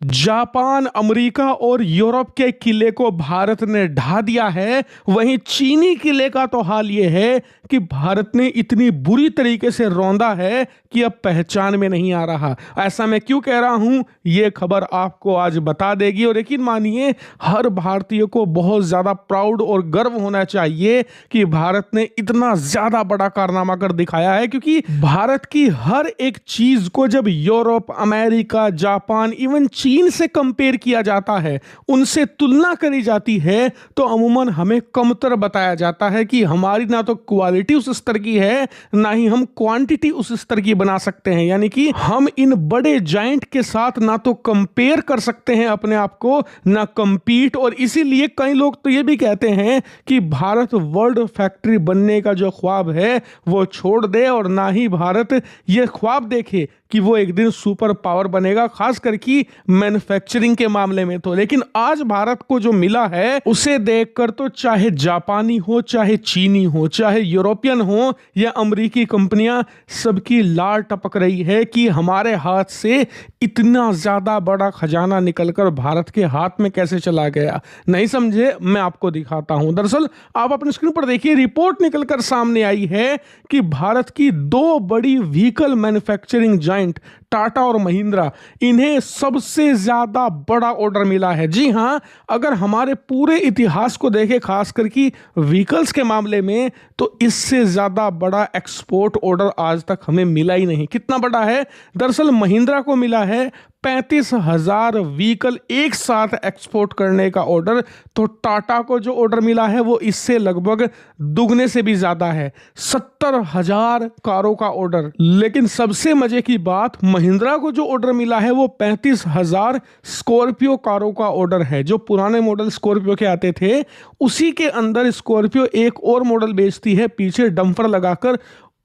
Japan, America और Europe के किले को भारत ने ढा दिया है। वहीं चीनी किले का तो हाल ये है कि भारत ने इतनी बुरी तरीके से रौंदा है कि अब पहचान में नहीं आ रहा। ऐसा मैं क्यों कह रहा हूं, ये खबर आपको आज बता देगी। और यकीन मानिए, हर भारतीय को बहुत ज्यादा प्राउड और गर्व होना चाहिए कि भारत ने इतना ज्यादा बड़ा कारनामा कर दिखाया है। क्योंकि भारत की हर एक चीज को जब यूरोप, अमेरिका, जापान, इवन चीन से कंपेयर किया जाता है, उनसे तुलना करी जाती है, तो अमूमन हमें कमतर बताया जाता है कि हमारी ना तो क्वालिटी उस स्तर की है, ना ही हम क्वांटिटी उस स्तर की बना सकते हैं। यानी कि हम इन बड़े जायंट के साथ ना तो कंपेयर कर सकते हैं अपने आप को, ना कंपीट। और इसीलिए कई लोग तो ये भी कहते हैं कि भारत वर्ल्ड फैक्ट्री बनने का जो ख्वाब है वो छोड़ दे, और ना ही भारत ये ख्वाब देखे कि वो एक दिन सुपर पावर बनेगा, खास करके मैन्युफैक्चरिंग के मामले में। तो लेकिन आज भारत को जो मिला है उसे देखकर तो चाहे जापानी हो, चाहे चीनी हो, चाहे यूरोपियन हो या अमेरिकी कंपनियां, सबकी लार टपक रही है कि हमारे हाथ से इतना ज्यादा बड़ा खजाना निकलकर भारत के हाथ में कैसे चला गया। नहीं समझे? मैं आपको दिखाता हूं। दरअसल आप अपनी स्क्रीन पर देखिए, रिपोर्ट निकलकर सामने आई है कि भारत की दो बड़ी व्हीकल मैन्युफैक्चरिंग जायंट टाटा और महिंद्रा, इन्हें सबसे ज्यादा बड़ा ऑर्डर मिला है। जी हां, अगर हमारे पूरे इतिहास को देखें, खास करके व्हीकल्स के मामले में, तो इससे ज्यादा बड़ा एक्सपोर्ट ऑर्डर आज तक हमें मिला ही नहीं। कितना बड़ा है? दरअसल महिंद्रा को मिला है 35,000 व्हीकल एक साथ एक्सपोर्ट करने का ऑर्डर। तो टाटा को जो ऑर्डर मिला है वो इससे लगभग दुगने से भी ज्यादा है, 70,000 कारों का ऑर्डर। लेकिन सबसे मजे की बात, महिंद्रा को जो ऑर्डर मिला है वो 35,000 स्कॉर्पियो कारों का ऑर्डर है। जो पुराने मॉडल स्कॉर्पियो के आते थे, उसी के अंदर स्कॉर्पियो एक और मॉडल बेचती है पीछे डंपर लगाकर,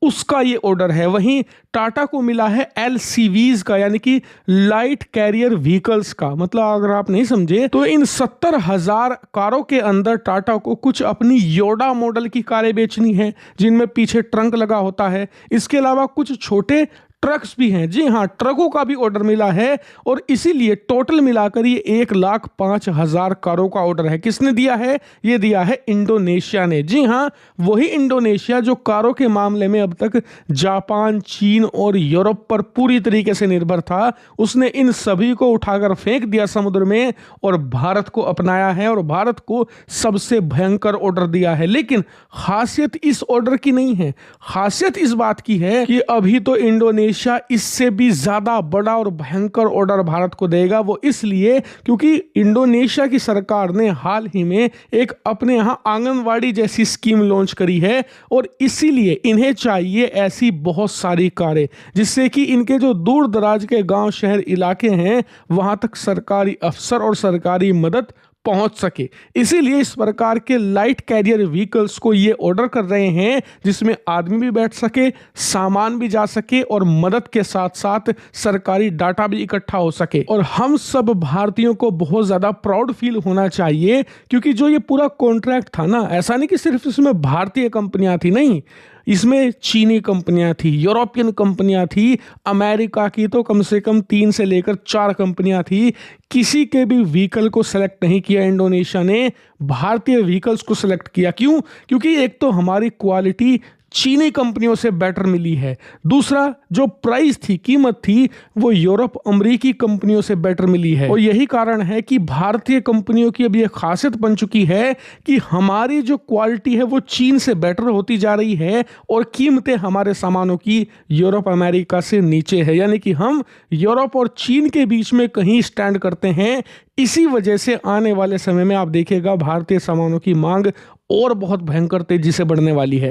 उसका ये ऑर्डर है। वहीं टाटा को मिला है एलसीवीज का, यानी कि लाइट कैरियर व्हीकल्स का। मतलब अगर आप नहीं समझे तो इन 70,000 कारों के अंदर टाटा को कुछ अपनी योडा मॉडल की कारें बेचनी है, जिनमें पीछे ट्रंक लगा होता है। इसके अलावा कुछ छोटे ट्रक्स भी हैं। जी हाँ, ट्रकों का भी ऑर्डर मिला है। और इसीलिए टोटल मिलाकर ये 1,05,000 कारों का ऑर्डर है। किसने दिया है? ये दिया है इंडोनेशिया ने। जी हाँ, वही इंडोनेशिया जो कारों के मामले में अब तक जापान, चीन और यूरोप पर पूरी तरीके से निर्भर था। उसने इन सभी को उठाकर फेंक दिया समुद्र में और भारत को अपनाया है और भारत को सबसे भयंकर ऑर्डर दिया है। लेकिन खासियत इस ऑर्डर की नहीं है, खासियत इस बात की है कि अभी तो इंडोनेशिया इससे भी ज्यादा बड़ा और भयंकर ऑर्डर भारत को देगा। वो इसलिए क्योंकि इंडोनेशिया की सरकार ने हाल ही में एक अपने यहां आंगनवाड़ी जैसी स्कीम लॉन्च करी है, और इसीलिए इन्हें चाहिए ऐसी बहुत सारी कारें जिससे कि इनके जो दूर दराज के गांव, शहर, इलाके हैं, वहां तक सरकारी अफसर और सरकारी मदद पहुंच सके। इसीलिए इस प्रकार के लाइट कैरियर व्हीकल्स को ये ऑर्डर कर रहे हैं, जिसमें आदमी भी बैठ सके, सामान भी जा सके और मदद के साथ साथ सरकारी डाटा भी इकट्ठा हो सके। और हम सब भारतीयों को बहुत ज्यादा प्राउड फील होना चाहिए, क्योंकि जो ये पूरा कॉन्ट्रैक्ट था ना, ऐसा नहीं कि सिर्फ इसमें भारतीय कंपनियां थी, नहीं, इसमें चीनी कंपनियां थी, यूरोपियन कंपनियां थी, अमेरिका की तो कम से कम 3 से लेकर 4 कंपनियां थी। किसी के भी व्हीकल को सेलेक्ट नहीं किया इंडोनेशिया ने, भारतीय व्हीकल्स को सेलेक्ट किया। क्यों? क्योंकि एक तो हमारी क्वालिटी चीनी कंपनियों से बेटर मिली है, दूसरा जो प्राइस थी, कीमत थी, वो यूरोप, अमेरिकी कंपनियों से बेटर मिली है। और यही कारण है कि भारतीय कंपनियों की अब यह खासियत बन चुकी है कि हमारी जो क्वालिटी है वो चीन से बेटर होती जा रही है और कीमतें हमारे सामानों की यूरोप, अमेरिका से नीचे है। यानी कि हम यूरोप और चीन के बीच में कहीं स्टैंड करते हैं। इसी वजह से आने वाले समय में आप देखिएगा भारतीय सामानों की मांग और बहुत भयंकर तेजी से बढ़ने वाली है।